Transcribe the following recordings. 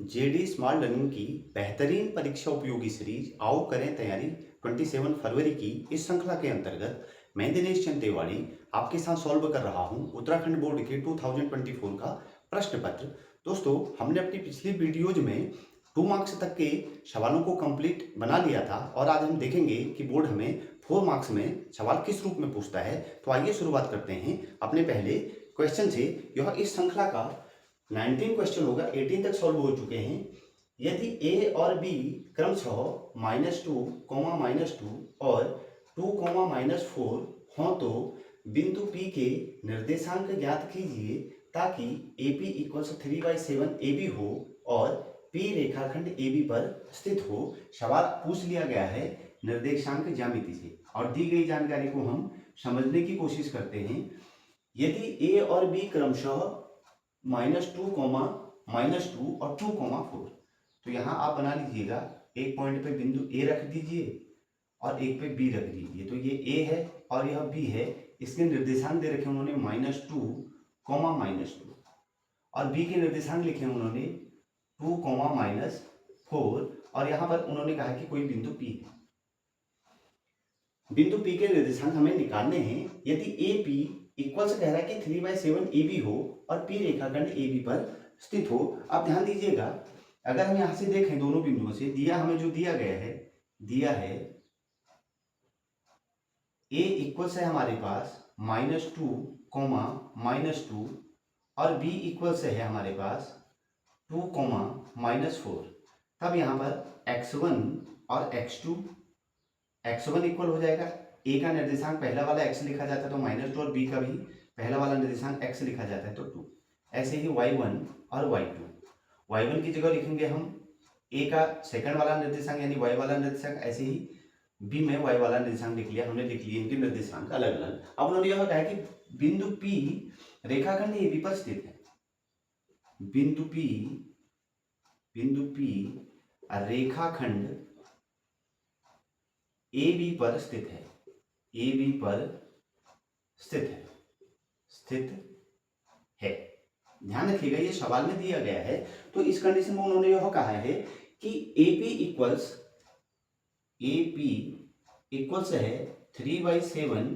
JD small learning की बेहतरीन परीक्षा उपयोगी सीरीज आओ करें तैयारी 27 फरवरी की इस श्रृंखला के अंतर्गत मैं दिनेश चंद तिवारी आपके साथ सॉल्व कर रहा हूं उत्तराखंड बोर्ड के 2024 का प्रश्न पत्र। दोस्तों, हमने अपनी पिछली वीडियोज में 2 मार्क्स तक के सवालों को कंप्लीट बना लिया था और आज हम देखेंगे कि बोर्ड हमें 4 मार्क्स में सवाल किस रूप में पूछता है। तो आइए शुरुआत करते हैं अपने पहले क्वेश्चन से। यह इस श्रृंखला का 19 क्वेश्चन होगा, 18 तक सॉल्व हो चुके हैं। यदि ए और बी क्रमशः -2, -2 और 2, -4 हों तो बिंदु P के निर्देशांक ज्ञात कीजिए ताकि AP = 3/7 AB हो और P रेखाखंड AB पर स्थित हो। सवाल पूछ लिया गया है निर्देशांक ज्यामिति से और दी गई जानकारी को हम समझने की कोशिश करते हैं। यदि A और B क्रमशः -2, और 2, 4, तो यहाँ आप बना लीजिएगा, एक पॉइंट पे बिंदु A रख दीजिए और एक पे B रख दीजिए। तो ये A है और यह B है। इसके निर्देशांक दे रखे उन्होंने -2, -2 और B के निर्देशांक लिखे उन्होंने 2, -4 और यहाँ पर उन्होंने कहा कि कोई बिंदु P है। बिंदु P के निर्देशांक हमें निकालने हैं। यदि AP इक्वल से कह रहा है कि 3/7 AB हो और P रेखाखंड AB पर स्थित हो। आप ध्यान दीजिएगा, अगर हम यहां से देखें दोनों बिंदुओं से हमें जो दिया है A इक्वल से हमारे पास -2, -2 और B इक्वल से है हमारे पास 2, -4। तब यहाँ पर x1 और x1 इक्वल हो जाएगा। A का निर्देशांक पहला वाला x लिखा जाता है तो -2 और B का भी पहला वाला निर्देशांक x लिखा जाता है तो 2। ऐसे ही y1 और y1 की जगह लिखेंगे हम A का सेकंड वाला निर्देशांक यानी y वाला निर्देशांक, ऐसे ही B में y वाला निर्देशांक लिख लिया हमने, लिख लिए इनके निर्देशांक अलग अलग। अब उन्होंने यह कहा कि बिंदु P रेखाखंड AB पर स्थित है। बिंदु P रेखाखंड AB पर स्थित है। AB पर स्थित है। ध्यान रखिएगा, ये सवाल में दिया गया है। तो इस कंडीशन में उन्होंने यह कहा है कि AP इक्वल्स है 3/7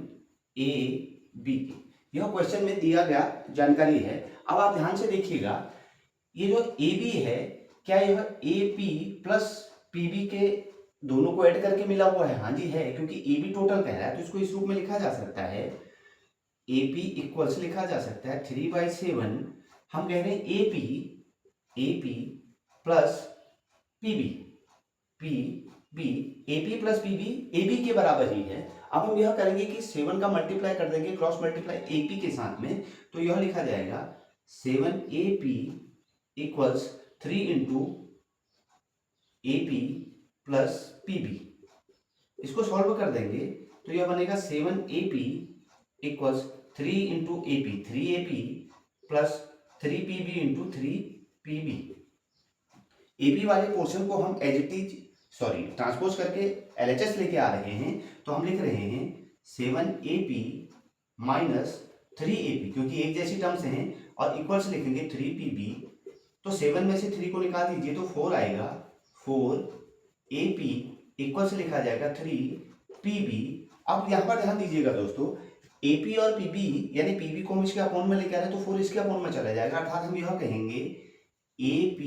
AB। यह क्वेश्चन में दिया गया जानकारी है। अब आप ध्यान से देखिएगा, ये जो AB है, क्या यह AP प्लस PB के दोनों को ऐड करके मिला हुआ है? हाँ जी है, क्योंकि AB टोटल कह रहा है तो इसको इस रूप में लिखा जा सकता है। AP इक्वल्स लिखा जा सकता है 3/7, हम कह रहे हैं AP plus PB, AP plus PB AB के बराबर ही है। अब हम यह करेंगे कि 7 का मल्टीप्लाई कर देंगे, क्रॉस मल्टीप्लाई AP के साथ में, तो यह लिखा जाएगा 7AP equals 3 into AP plus PB। इसको सॉल्व कर देंगे तो यह बनेगा 7AP equals 3 into AP, 3AP plus 3PB into 3PB। AP वाले पोर्शन को हम एज इट इज ट्रांसपोज करके LHS लेके आ रहे हैं, तो हम लिख रहे हैं 7AP माइनस 3AP, क्योंकि एक जैसी टर्म्स हैं, और इक्वल्स लिखेंगे 3PB। तो 7 में से 3 को निकाल दीजिए तो 4 आएगा। 4AP इक्वल्स लिखा जाएगा 3PB। अब यहां पर ध्यान दीजिएगा दोस्तों, AP और PB यानी PB को हम इसके अपॉन में लेके आ रहे हैं तो 4 इसके अपॉन में चला जाएगा, अर्थात हम यह कहेंगे AP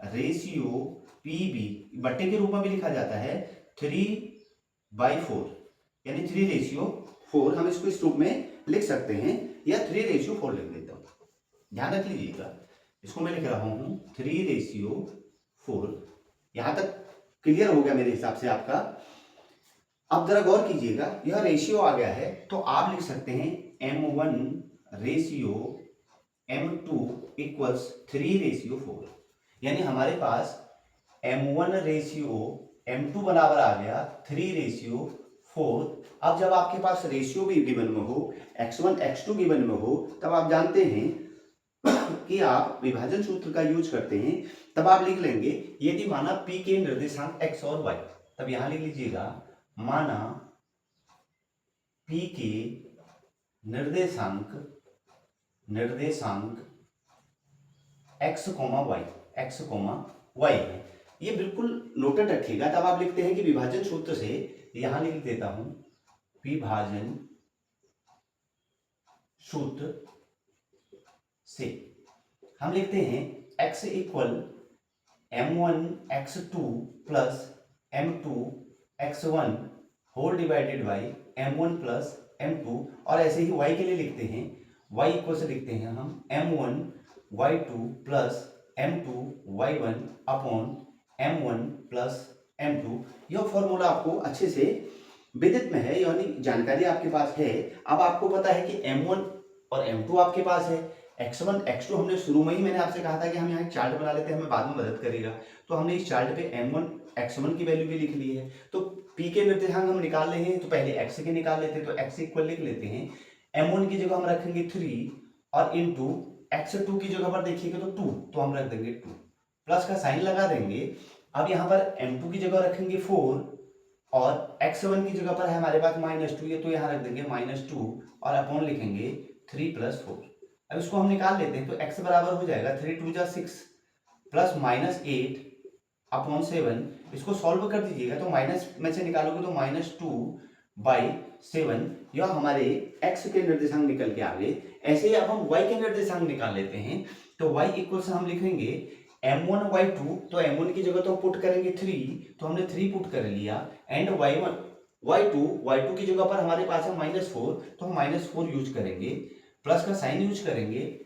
रेशियो PB बट्टे के रूप में भी लिखा जाता है 3/4 यानी 3/4। हम इसको इस रूप में लिख सकते हैं या 3/4 लिख देता हूं। ध्यान रख लीजिएगा, इसको मैं लिख रहा हूं 3/4। यहां तक क्लियर हो गया मेरे हिसाब से आपका। अब जरा गौर कीजिएगा, यह रेशियो आ गया है तो आप लिख सकते हैं M1 रेशियो M2 इक्वल्स 3/4, यानी हमारे पास M1 रेशियो M2 बराबर आ गया 3/4। अब जब आपके पास रेशियो भी गिवन में हो, x1 x2 गिवन में हो, तब आप जानते हैं कि आप विभाजन सूत्र का यूज करते हैं। तब आप लिख लेंगे, यदि माना P के निर्देशांक x और y, तब यहां लिख लीजिएगा माना P के निर्देशांक x, y, x comma y है। ये बिल्कुल नोटेड रखिएगा। तब आप लिखते हैं कि विभाजन सूत्र से, यहां लिख देता हूं विभाजन सूत्र से हम लिखते हैं x equal m1 x2 plus m2 x1 whole divided by m1 plus m2, और ऐसे ही y के लिए लिखते हैं, y इक्वल से लिखते हैं हम m1 y2 plus m2 y1 upon m1 plus m2। यह फॉर्मूला आपको अच्छे से विदित में है, यानी जानकारी आपके पास है। अब आपको पता है कि m1 और m2 आपके पास है, x1 x2 हमने शुरू में ही मैंने आपसे कहा था कि हम यहाँ एक चार्ट बना लेते हैं, हमें बाद में मदद करेगा। तो हमने इस चार्ट पे m1 x1 की वैल्यू भी लिख ली है। तो p के निर्देशांक हम निकाल रहे हैं, तो पहले x के निकाल लेते हैं। तो x इक्वल लिख लेते हैं, m1 की जगह हम रखेंगे 3 और इंटू x2 की जगह पर देखिएगा तो 2, तो हम रख देंगे 2, प्लस का साइन लगा देंगे। अब यहाँ पर m2 की जगह रखेंगे 4 और x1 की जगह पर है हमारे पास -2 है, तो यहाँ रख देंगे -2 और अपॉन लिखेंगे 3 + 4। अब इसको हम निकाल लेते हैं, तो x बराबर हो जाएगा 3 × 2 = 6 प्लस -8 अपॉन 7। इसको सॉल्व कर दीजिएगा, तो माइनस में से निकालोगे तो -2/7, यह हमारे x के निर्देशांक निकल के आ गए। ऐसे ही अब हम y के निर्देशांक निकाल लेते हैं। तो y इक्वल से हम लिखेंगे m1 y2, तो m1 की जगह तो पुट करेंगे 3, तो हमने 3 पुट कर लिया, एंड y2 की जगह पर हमारे पास है -4, तो हम -4 यूज करेंगे, प्लस का साइन यूज करेंगे।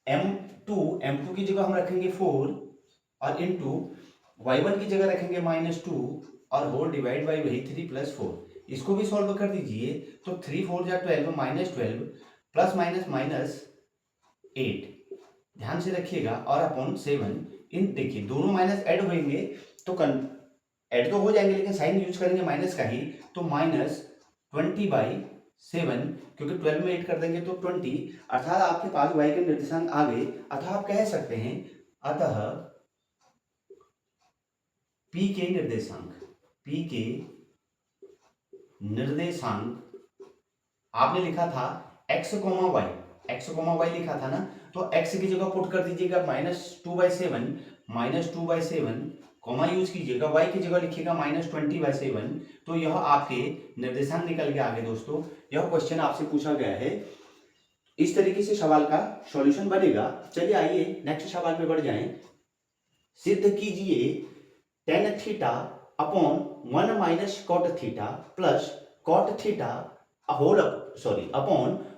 m2 की जगह हम रखेंगे 4 और इंटू y1 की जगह रखेंगे -2 और होल डिवाइड बाई वही 3 + 4। इसको भी सॉल्व कर दीजिए, तो 3 4 = 12 -12 प्लस माइनस 8, ध्यान से रखिएगा, और अपॉन 7। इन देखिए दोनों माइनस ऐड होंगे तो ऐड तो हो जाएंगे, लेकिन साइन यूज करेंगे माइनस का ही, तो -20/7, क्योंकि 12 में 8 कर देंगे तो 20, अर्थात आपके पास y के निर्देशांक आ गए। अतः आप कह सकते हैं, अतः p के निर्देशांक आपने लिखा था x, y लिखा था ना, तो x की जगह पुट कर दीजिएगा -2/7, कॉमा यूज कीजिएगा, y की जगह लिखिएगा -20/7, तो यह आपके निर्देशांक निकल के आगे। दोस्तों, यह क्वेश्चन आपसे पूछा गया है, इस तरीके से सवाल का सॉल्यूशन बनेगा। चलिए आइए नेक्स्ट सवाल पे बढ़ जाएं। सिद्ध कीजिए tan theta upon 1 - cot theta plus cot theta upon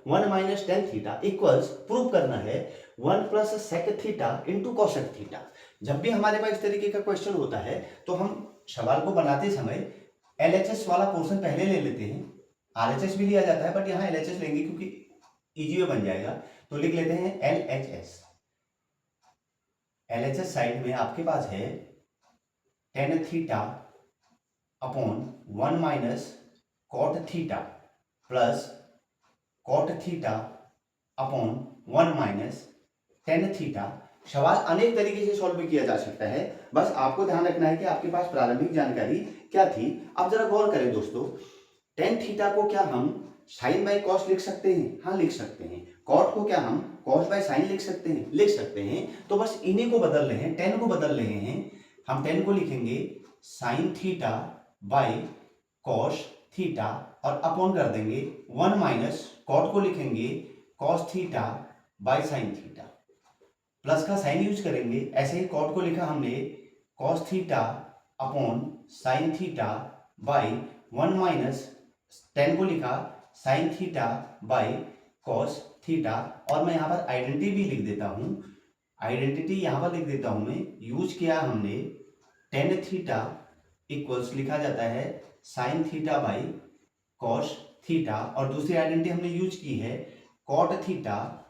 1 - tan theta equals, prove करना है 1 + sec theta into cosec theta. जब भी हमारे पास इस तरीके का क्वेश्चन होता है, तो हम सवाल को बनाते समय LHS वाला पोर्शन पहले ले लेते हैं। RHS भी लिया जाता है, बट यहाँ LHS लेंगे क्योंकि इजी में बन जाएगा, तो लिख लेते हैं LHS। LHS साइड में आपके पास है tan theta upon 1 - cot theta plus cot theta upon 1 - tan theta. सवाल अनेक तरीके से सॉल्व किया जा सकता है, बस आपको ध्यान रखना है कि आपके पास प्रारंभिक जानकारी क्या थी। अब जरा गौर करें दोस्तों, tan थीटा को क्या हम sin बाई cos लिख सकते हैं? हाँ, लिख सकते हैं। cot को क्या हम cos बाई sin लिख सकते हैं? लिख सकते हैं। तो बस इन्हीं को बदल रहे हैं, tan को बदल रहे हैं। हम tan को लिखेंगे sin theta by cos theta और अपॉन कर देंगे 1 - cot को लिखेंगे cos theta by sin theta, plus का साइन यूज करेंगे। ऐसे ही cot को लिखा हमने cos theta upon sin theta by 1 - tan को लिखा sin theta by cos theta, और मैं यहाँ पर आइडेंटिटी भी लिख देता हूँ। आइडेंटिटी यहाँ पर लिख देता हूँ मैं, यूज किया हमने tan थीटा इक्वल्स लिखा जाता है sin theta by cos theta, और दूसरी आइडेंटिटी हमने यूज की है cot थीटा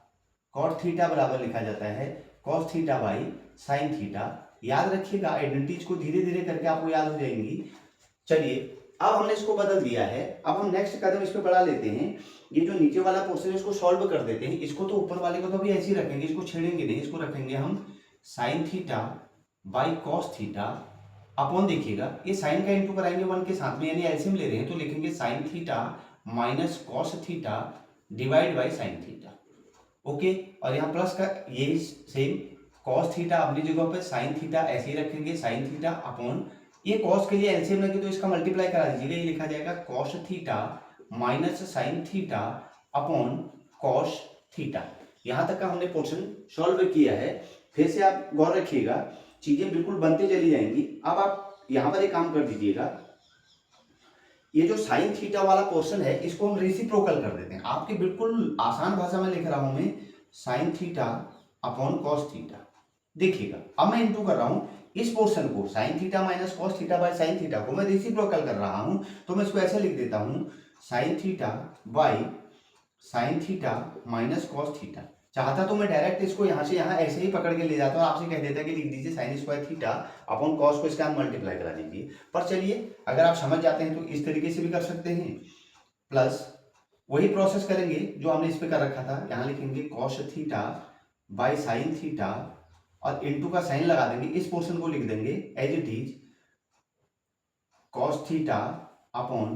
बराबर लिखा जाता है cos theta by sin theta. याद रखिएगा, आइडेंटिटीज को धीरे धीरे करके आपको याद हो जाएंगी। चलिए, अब हमने इसको बदल दिया है, अब हम नेक्स्ट कदम इस पे बढ़ा लेते हैं। ये जो नीचे वाला पोर्शन है इसको सॉल्व कर देते हैं। इसको तो ऊपर वाले को तो अभी ऐसे ही रखेंगे, इसको छेड़ेंगे नहीं, इसको रखेंगे हम sin theta by cos theta upon, देखिएगा ये साइन का इंटू कराएंगे 1 के साथ में, यानी एलसीएम ले रहे हैं, तो लिखेंगे sin theta minus cos theta divide by sin theta. Okay, और यहाँ प्लस का ये सेम कॉस थीटा अपनी जगह पे, साइन थीटा ऐसे ही रखेंगे, साइन थीटा अपॉन, ये कॉस के लिए एलसीएम लगे तो इसका मल्टीप्लाई करा दीजिएगा, ये लिखा जाएगा cos theta minus sine theta upon cos theta. यहां तक का हमने पोर्शन सॉल्व किया है। फिर से आप गौर रखिएगा, चीजें बिल्कुल बनते चली जाएंगी। अब आप यहां पर एक काम कर दीजिएगा, ये जो साइन थीटा वाला पोर्शन है इसको हम रेसिप्रोकल कर देते हैं। आपके बिल्कुल आसान भाषा में लिख रहा हूं मैं, sine theta upon cos theta. देखिएगा अब मैं इंटू कर रहा हूं इस पोर्शन को, sign theta minus cos theta by sine theta को मैं रेसिप्रोकल कर रहा हूं, तो मैं इसको ऐसे लिख देता हूं, sine theta by sine theta minus cos theta. चाहता तो मैं डायरेक्ट इसको यहां से यहां ऐसे ही पकड़ के ले जाता हूं, आपसे कह देता कि लिख दीजिए sign square theta upon cos को इसके साथ मल्टीप्लाई करा दीजिए। पर चलिए अगर आप समझ जाते हैं तो इस तरीके से भी कर सकते हैं, प्लस वही प्रोसेस करेंगे जो हमने इस पे कर रखा था, यहां लिखेंगे cos theta by sine theta और इनटू का साइन लगा देंगे, इस पोर्शन को लिख देंगे as it is cos theta upon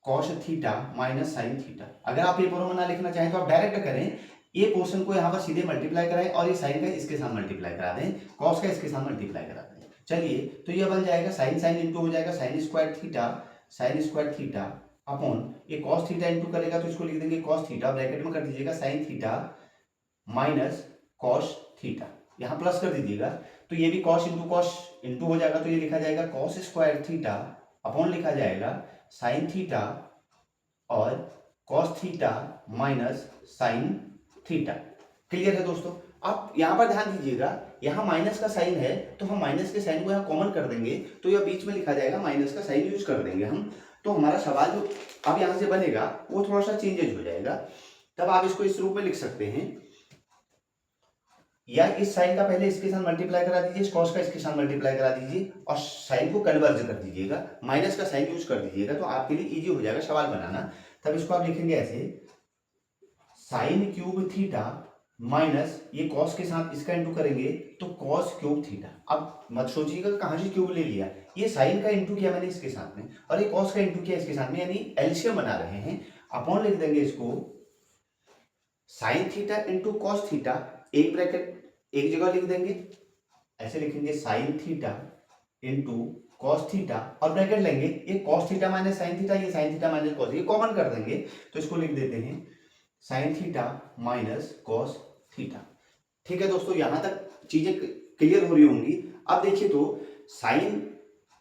cos theta minus sine theta. अगर आप ये फॉर्मूला लिखना चाहें तो आप डायरेक्ट करें, ये पोर्शन को यहाँ पर सीधे मल्टीप्लाई कराएं और ये साइन का इसके साथ मल्टीप्लाई करा दें, कॉस का इसके साथ मल्टीप्लाई करा दें। चलिए तो ये बन जाएगा साइन साइन इंटू हो जाएगा साइन स्क्वायर थीटा अपॉन ये कॉस थीटा इंटू करेगा तो इसको लिख देंगे कॉस थीटा, ब्रैकेट में कर दीजिएगा sign theta minus cos theta, यहाँ प्लस कर दीजिएगा तो ये भी कॉस इंटू हो जाएगा, तो ये लिखा जाएगा कॉस स्क्वायर थीटा अपॉन लिखा जाएगा साइन थीटा और cos theta minus sine theta. Clear है दोस्तों? आप यहां पर ध्यान दीजिएगा, यहां माइनस का साइन है तो हम माइनस के साइन को यहां कॉमन कर देंगे, तो यह बीच में लिखा जाएगा माइनस का साइन यूज कर देंगे हम, तो हमारा सवाल जो अब यहां से बनेगा वो थोड़ा सा चेंजेज हो जाएगा। तब आप इसको इस रूप में लिख सकते हैं, या इस साइन का पहले इसके साथ मल्टीप्लाई करा दीजिए, इस कॉस का इसके साथ मल्टीप्लाई करा दीजिए और साइन को कन्वर्ज कर दीजिएगा, माइनस का साइन यूज कर दीजिएगा, तो आपके लिए इजी हो जाएगा सवाल बनाना। तब इसको आप लिखेंगे ऐसे, साइन क्यूब थीटा माइनस ये कॉस के साथ इसका इंटू करेंगे तो कॉस क्यूब थीटा। अब मत सोचिएगा कहां से क्यूब ले लिया, ये साइन का इंटू किया मैंने इसके साथ में और ये कॉस का इंटू किया इसके साथ में, यानी एलसीएम बना रहे हैं। अपॉन लिख देंगे इसको sign theta into cos theta, एक ब्रैकेट एक जगह लिख देंगे, ऐसे लिखेंगे sign theta into cos theta और ब्रैकेट लेंगे, ये cos theta minus sine theta, ये साइन थीटा माइनस कॉस, ये कॉमन कर देंगे तो इसको लिख देते हैं sign theta minus cos theta. ठीक है दोस्तों, यहां तक चीजें क्लियर हो रही होंगी। अब देखिए तो साइन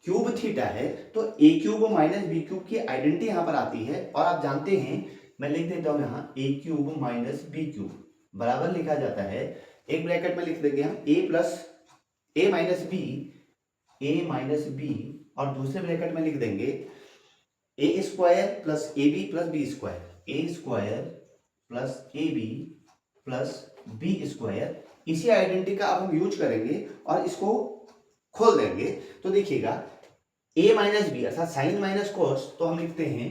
क्यूब थीटा है तो ए क्यूब माइनस बी क्यूब की आइडेंटिटी यहां पर आती है, और आप जानते हैं मैं लिख देता हूं यहां ए क्यूब माइनस बी क्यूब बराबर लिखा जाता है, एक ब्रैकेट में लिख देंगे हम A plus A minus B और दूसरे ब्रैकेट में लिख देंगे A square plus A B square, A square plus A plus B square. इसी आइडेंटिटी का अब हम यूज करेंगे और इसको खोल देंगे, तो देखिएगा ए माइनस बी अर्थात साइन माइनस कॉस, तो हम लिखते हैं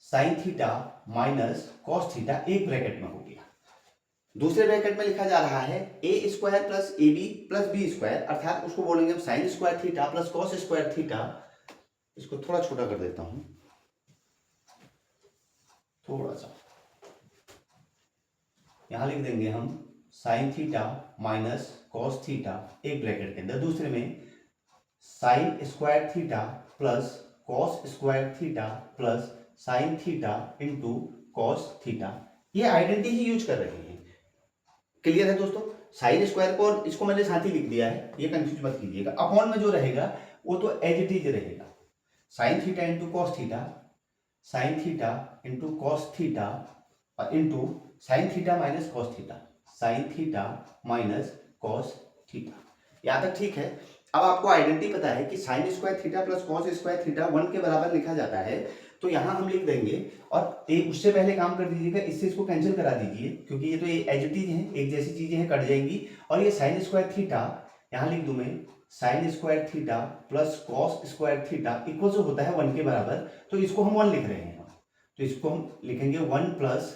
sign theta minus cos theta, एक ब्रैकेट में हो गया। दूसरे ब्रैकेट में लिखा जा रहा है A square plus A B plus B square, अर्थात उसको बोलेंगे हम sine square theta plus cos square theta. इसको थोड़ा छोटा कर देता हूं, थोड़ा सा, यहां लिख देंगे हम sign theta minus cos theta एक ब्रैकेट के अंदर, दूसरे में sign square theta plus cos square theta plus sign theta into cos theta. ये आइडेंटिटी ही यूज कर रहे हैं। क्लियर है दोस्तों? साइन स्क्वायर को और इसको मैंने साथ ही लिख दिया है, ये कंफ्यूज मत कीजिएगा। अपॉन में जो रहेगा वो तो एज इट इज रहेगा, sine theta into cos theta, sine theta into cos theta और into sine theta minus cos theta, sine theta minus cos theta. यहां तक ठीक है। अब आपको आइडेंटिटी पता है कि sign square theta plus cos square theta 1 के बराबर लिखा जाता है, तो यहां हम लिख देंगे और एक उससे पहले काम कर दीजिएगा, इससे इसको कैंसिल करा दीजिए क्योंकि ये तो ये एज इट इज है, एक जैसी चीजें हैं, कट जाएंगी। और ये साइन स्क्वायर थीटा यहां लिख दूं मैं, sign square theta plus cos square theta equal जो होता है 1 के बराबर, तो इसको हम 1 लिख रहे हैं, तो इसको हम लिखेंगे 1 plus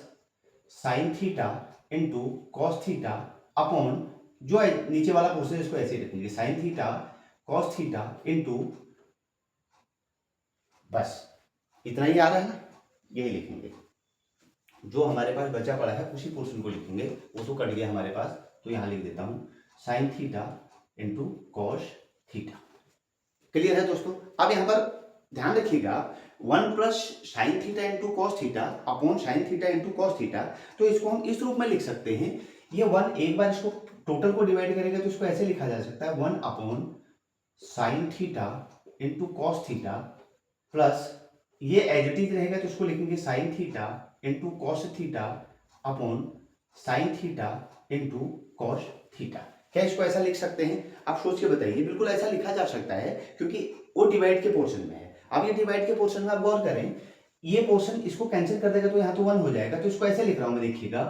sign theta into cos theta upon जो है नीचे वाला पोर्शन इसको ऐसे ही रखेंगे, sine theta cos theta into, बस इतना ही आ रहा है ना, यही लिखेंगे। जो हमारे पास बचा पड़ा है उसी पोर्शन को लिखेंगे, वो तो कट गया हमारे पास, तो यहाँ लिख देता हूँ sign theta into cos theta. Clear है दोस्तों। अब यहाँ पर ध्यान रखिएगा 1 plus sign theta into cos theta upon sine theta into cos theta, तो इसको हम इस रूप में लिख सकते हैं। ये 1 एक बार इसको टोटल को डिवाइड करेगा तो इसको ऐसे लिखा जा सकता है 1 upon sine theta into cos theta plus ये एज इट इज रहेगा तो इसको लिखेंगे sign theta into cos theta upon sine theta into cos theta. क्या इसको ऐसा लिख सकते हैं? आप सोच के बताइए। बिल्कुल ऐसा लिखा जा सकता है क्योंकि वो डिवाइड के पोर्शन में है। अब ये डिवाइड के पोर्शन में आप गौर करें, ये पोर्शन इसको कैंसिल कर देगा तो यहाँ तो 1 हो जाएगा, तो इसको ऐसे लिख रहा हूं मैं, देखिएगा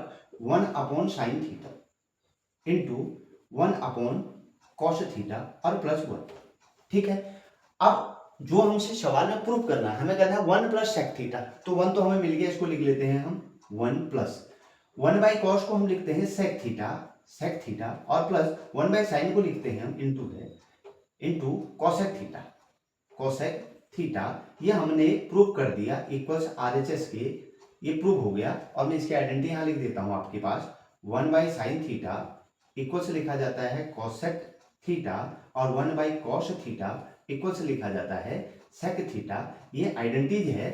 1 upon sine theta into 1 upon cos theta और प्लस 1। ठीक है। अब जो हमसे सवाल में प्रूव करना है, हमें कहना है 1 प्लस सेक थीटा, तो 1 तो हमें मिल गया, इसको लिख लेते हैं हम 1 प्लस 1 बाई कॉस को हम लिखते हैं सेक थीटा और प्लस 1 बाई साइन को लिखते हैं हम इंटू कोसेक थीटा। ये हमने प्रूव कर दिया इक्वल्स RHS के, ये प्रूव हो गया। और मैं इसकी आइडेंटिटी यहाँ लिख देता हूँ आपके पास 1 बाई साइन थीटा इक्वल्स लिखा जाता है कोसेक थीटा और 1 बाई कॉस थीटा इक्वल्स लिखा जाता है सेक थीटा। ये आइडेंटिटीज है।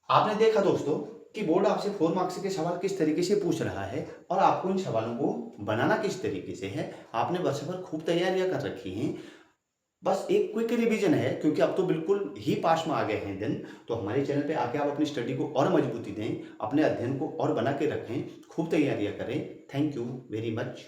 आपने देखा दोस्तों कि बोर्ड आपसे 4 मार्क्स के सवाल किस तरीके से पूछ रहा है और आपको इन सवालों को बनाना किस तरीके से है। आपने वर्ष भर खूब तैयारियां कर रखी हैं। बस एक क्विक रिवीजन है क्योंकि अब तो बिल्कुल ही पास में आ गए हैं दिन। तो हमारे चैनल पे आके आप अपनी स्टडी को और मजबूती दें, अपने अध्ययन को और बना के रखें, खूब तैयारियां करें। Thank you very much.